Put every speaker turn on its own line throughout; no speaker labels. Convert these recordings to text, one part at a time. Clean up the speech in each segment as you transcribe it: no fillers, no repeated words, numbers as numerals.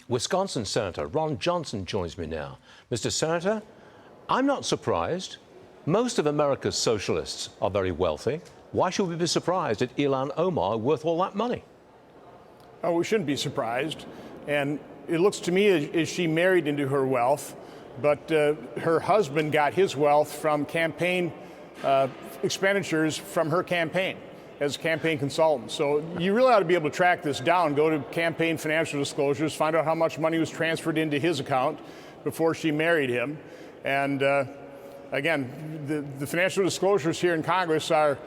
Wisconsin Senator Ron Johnson joins me now. Mr. Senator, I'm not surprised. Most of America's socialists are very wealthy. Why should we be surprised at Ilhan Omar worth all that money?
Oh, we shouldn't be surprised. And it looks to me as she married into her wealth, but her husband got his wealth from campaign expenditures from her campaign as a campaign consultant. So you really ought to be able to track this down, go to campaign financial disclosures, find out how much money was transferred into his account before she married him. And again, the financial disclosures here in Congress are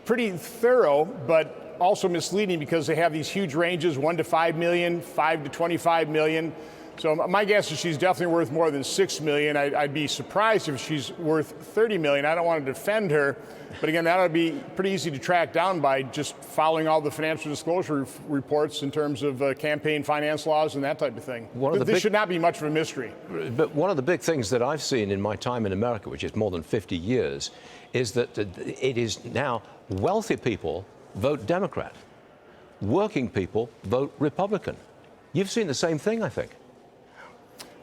pretty thorough, but also misleading because they have these huge ranges, 1 to 5 million, 5 to 25 million. So my guess is she's definitely worth more than 6 million. I'd be surprised if she's worth 30 million. I don't want to defend her, but again, that would be pretty easy to track down by just following all the financial disclosure reports in terms of campaign finance laws and that type of thing. This should not be much of a mystery.
But one of the big things that I've seen in my time in America, which is more than 50 years, is that it is now wealthy people vote Democrat, working people vote Republican. You've seen the same thing, I think.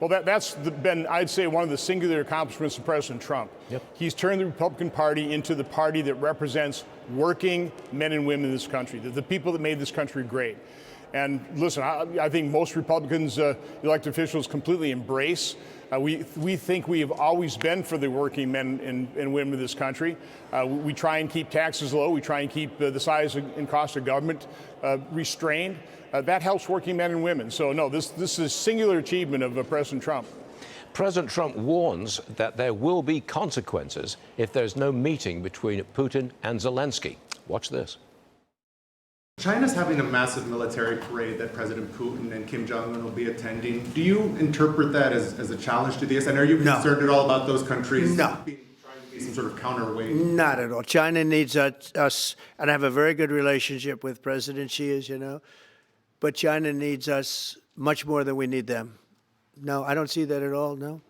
Well, that's been, I'd say, one of the singular accomplishments of President Trump.
Yep.
He's turned the Republican Party into the party that represents working men and women in this country, the people that made this country great. And listen, I think most Republicans, elected officials, completely embrace. We think we have always been for the working men and women of this country. We try and keep taxes low. We try and keep the size and cost of government restrained. That helps working men and women. So no, this is a singular achievement of President Trump.
President Trump warns that there will be consequences if there's no meeting between Putin and Zelensky. Watch this.
China's having a massive military parade that President Putin and Kim Jong-un will be attending. Do you interpret that as a challenge to this? And are you concerned at all about those countries trying to be some sort of counterweight?
Not at all. China needs us, and I have a very good relationship with President Xi, as you know, but China needs us much more than we need them. No, I don't see that at all, no.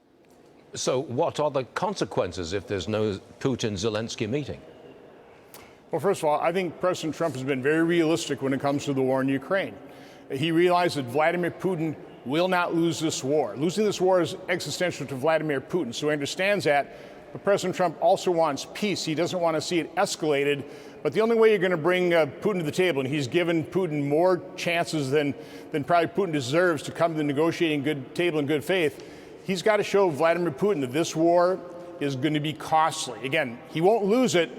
So what are the consequences if there's no Putin-Zelensky meeting?
Well, first of all, I think President Trump has been very realistic when it comes to the war in Ukraine. He realized that Vladimir Putin will not lose this war. Losing this war is existential to Vladimir Putin, so he understands that. But President Trump also wants peace. He doesn't want to see it escalated. But the only way you're going to bring Putin to the table, and he's given Putin more chances than probably Putin deserves to come to the negotiating table in good faith, he's got to show Vladimir Putin that this war is going to be costly. Again, he won't lose it,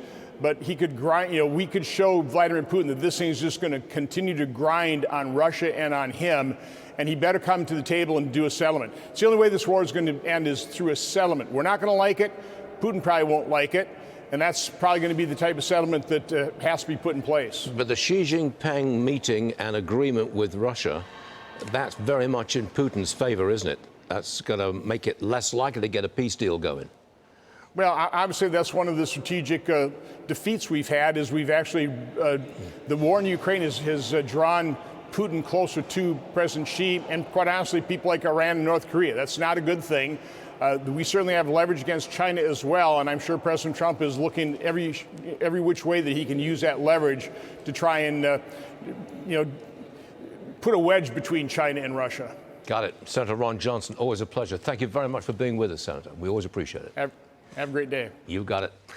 but he could grind, we could show Vladimir Putin that this thing is just going to continue to grind on Russia and on him, and he better come to the table and do a settlement. It's the only way this war is going to end is through a settlement. We're not going to like it. Putin probably won't like it, and that's probably going to be the type of settlement that has to be put in place.
But the Xi Jinping meeting and agreement with Russia, that's very much in Putin's favor, isn't it? That's going to make it less likely to get a peace deal going.
Well, obviously, that's one of the strategic defeats we've had is we've actually, the war in Ukraine has drawn Putin closer to President Xi and, quite honestly, people like Iran and North Korea. That's not a good thing. We certainly have leverage against China as well, and I'm sure President Trump is looking every which way that he can use that leverage to try and, put a wedge between China and Russia.
Got it. Senator Ron Johnson, always a pleasure. Thank you very much for being with us, Senator. We always appreciate it.
Have a great day.
You got it.